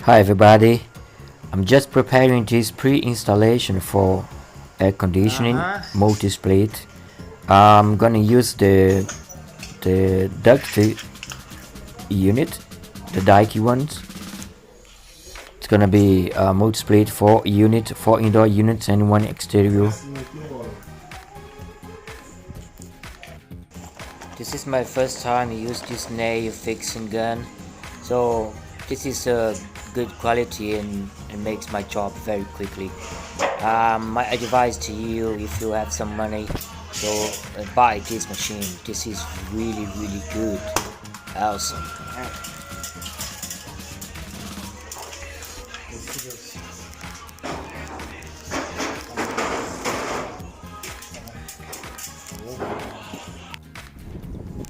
Hi everybody, I'm just preparing this pre-installation for air conditioning multi-split. I'm gonna use the Duct unit, the Daikin ones. It's gonna be a multi-split, 4 indoor units and 1 exterior. This is my first time to use this nail fixing gun, so this is a good quality and makes my job very quickly. My advice to you, if you have some money, so buy this machine. This is really good, awesome.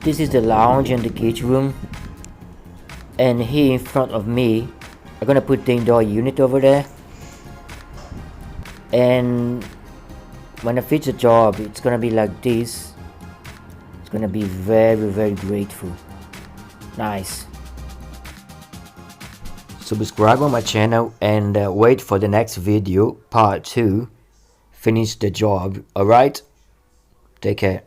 This is the lounge and the kitchen room, and here in front of me I'm gonna put the indoor unit over there, and when I finish the job it's gonna be like this. It's gonna be very grateful. Nice. Subscribe on my channel and wait for the next video, part 2. Finish the job. Alright, take care.